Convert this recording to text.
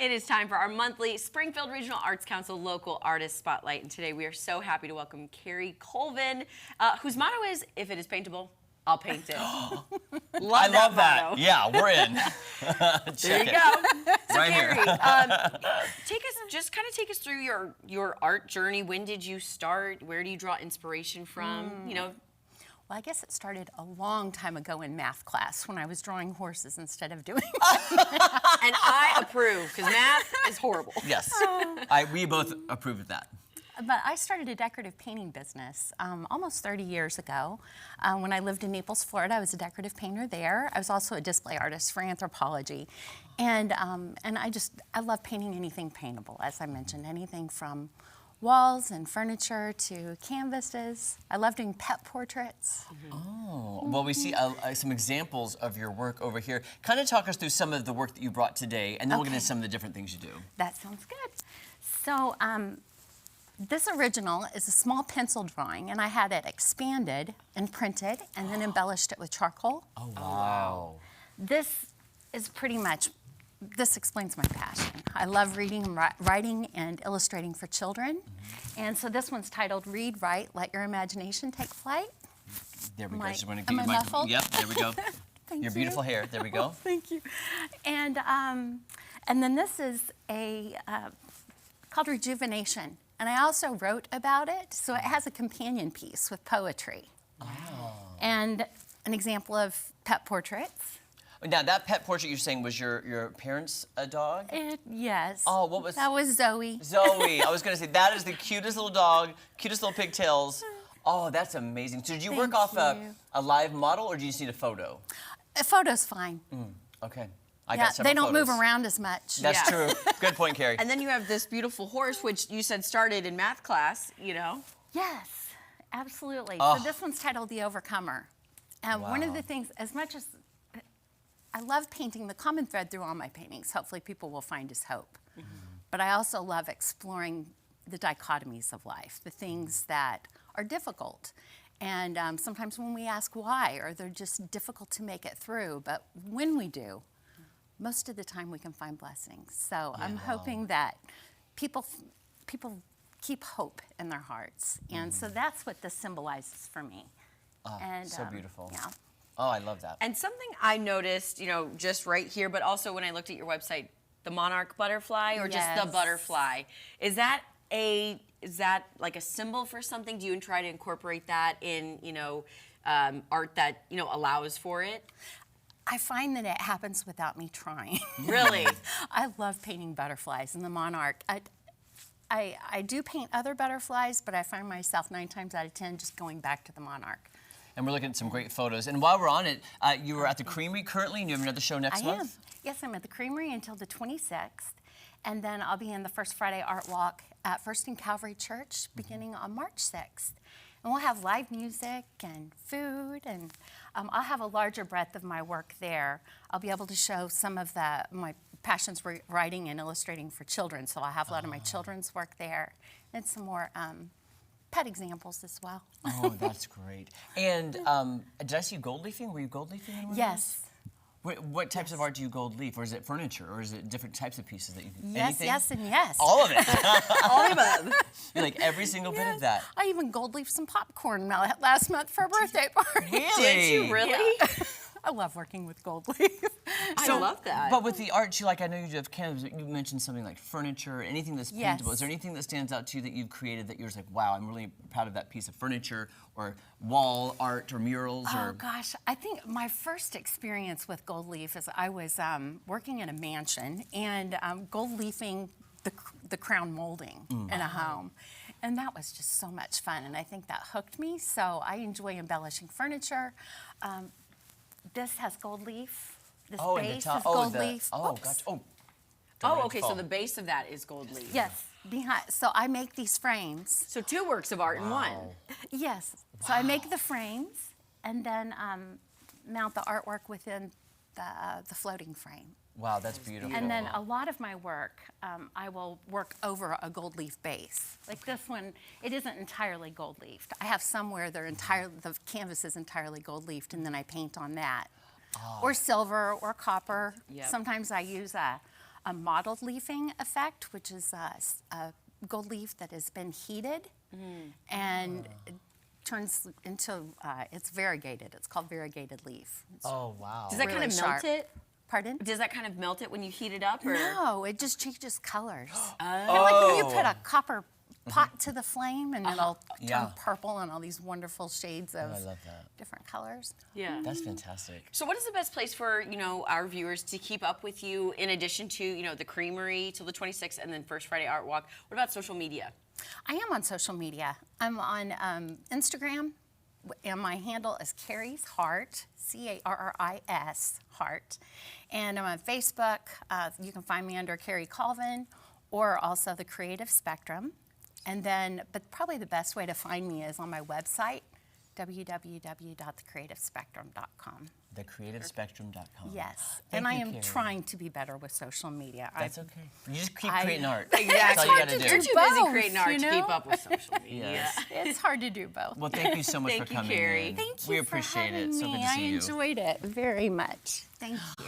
It is time for our monthly Springfield Regional Arts Council Local Artist Spotlight. And today we are so happy to welcome Carri Colvin, whose motto is, if it is paintable, I'll paint it. I love that. Motto. Yeah, we're in. There you go. So Right Carri, here. take us through your art journey. When did you start? Where do you draw inspiration from? You know. Well, I guess it started a long time ago in math class when I was drawing horses instead of doing And I approve, because math is horrible. Yes, we both approve of that. But I started a decorative painting business almost 30 years ago. When I lived in Naples, Florida, I was a decorative painter there. I was also a display artist for anthropology. And I love painting anything paintable, as I mentioned, anything from walls and furniture to canvases. I love doing pet portraits. Oh, well, we see some examples of your work over here. Kind of talk us through some of the work that you brought today, and then we'll get into some of the different things you do. That sounds good. So this original is a small pencil drawing, and I had it expanded and printed and then embellished it with charcoal. Oh, wow. This is pretty much, this explains my passion. I love reading, writing, and illustrating for children. And so this one's titled Read, Write, Let Your Imagination Take Flight. There we go. Just want to Am get I your muffled? Yep, there we go. Thank Your you. beautiful hair. There we go. Thank you. And then this is called Rejuvenation. And I also wrote about it, so it has a companion piece with poetry. Oh. And an example of pet portraits. Now, that pet portrait you're saying was your parents' dog? Yes. Oh, what was... That was Zoe. Zoe. I was going to say, that is the cutest little dog, cutest little pigtails. Oh, that's amazing. So did you work off a live model, or do you just need a photo? A photo's fine. Okay. They don't move around as much. That's true. Good point, Carri. And then you have this beautiful horse, which you said started in math class, you know? Yes, absolutely. Oh. So this one's titled The Overcomer. And one of the things, as much as I love painting, the common thread through all my paintings, hopefully people will find, is hope. But I also love exploring the dichotomies of life, the things that are difficult. And sometimes when we ask why, or they're just difficult to make it through, but when we do, most of the time we can find blessings. So I'm hoping that people keep hope in their hearts. And so that's what this symbolizes for me. And, so beautiful. Yeah. Oh, I love that. And something I noticed, you know, just right here, but also when I looked at your website, the monarch butterfly, or just the butterfly. Is that like a symbol for something? Do you try to incorporate that in, you know, art that, you know, allows for it? I find that it happens without me trying. Really? I love painting butterflies and the monarch. I do paint other butterflies, but I find myself 9 times out of 10 just going back to the monarch. And we're looking at some great photos. And while we're on it, you were at the Creamery currently, and you have another show next month? I am. Yes, I'm at the Creamery until the 26th. And then I'll be in the First Friday Art Walk at First and Calvary Church beginning on March 6th. And we'll have live music and food, and I'll have a larger breadth of my work there. I'll be able to show some of my passions for writing and illustrating for children, so I'll have a lot of my children's work there, and some more pet examples as well. Oh, that's great. And did I see you gold leafing? Were you gold leafing in one of Yes. What types of art do you gold leaf? Or is it furniture? Or is it different types of pieces that you can... Yes, anything? yes, and yes. All of it. All of them. You like every single bit of that. I even gold leafed some popcorn last month for a birthday party. Really? Did you really? Yeah. I love working with gold leaf. I love that. But with the art, I know you have canvas, you mentioned something like furniture, anything that's paintable. Yes. Is there anything that stands out to you that you've created that you're just like, wow, I'm really proud of that piece of furniture, or wall art, or murals? Oh gosh, I think my first experience with gold leaf is I was working in a mansion and gold leafing the crown molding in a home. And that was just so much fun, and I think that hooked me, so I enjoy embellishing furniture. This has gold leaf. This base is gold leaf. Oh, gotcha. Oh, oh, okay, so the base of that is gold leaf. Yes, so I make these frames. So 2 works of art in one. Yes, so I make the frames and then mount the artwork within the floating frame. Wow, that's beautiful. And then a lot of my work, I will work over a gold leaf base. Like this one, it isn't entirely gold leafed. I have some where the canvas is entirely gold leafed, and then I paint on that. Or silver or copper. Yep. Sometimes I use a a mottled leafing effect, which is a gold leaf that has been heated and it turns into, it's variegated. It's called variegated leaf. It's Oh, wow. Does that really kind of melt sharp. it? Pardon? Does that kind of melt it when you heat it up? Or? No, it just changes colors. Oh. Like when you put a copper pot to the flame and it'll turn Yeah. purple and all these wonderful shades of I love that. different colors. Yeah. That's fantastic. So what is the best place for, our viewers to keep up with you in addition to, the Creamery till the 26th and then First Friday Art Walk? What about social media? I am on social media. I'm on Instagram, and my handle is Carri's Heart, Carris Heart. And I'm on Facebook. You can find me under Carri Colvin or also the Creative Spectrum. And then, but probably the best way to find me is on my website, www.thecreativespectrum.com. Thecreativespectrum.com. Yes, Thank and I you, am Carri. trying to be better with social media. That's okay. You just keep I- creating art. Exactly. That's all you got to It's do. You're too busy both, creating art you to know? keep up with social media. Yes. It's hard to do both. Well, thank you so much Thank for you, coming Carri. in. Thank you We for appreciate having it. So me. good to see I you. enjoyed it very much. Thank you.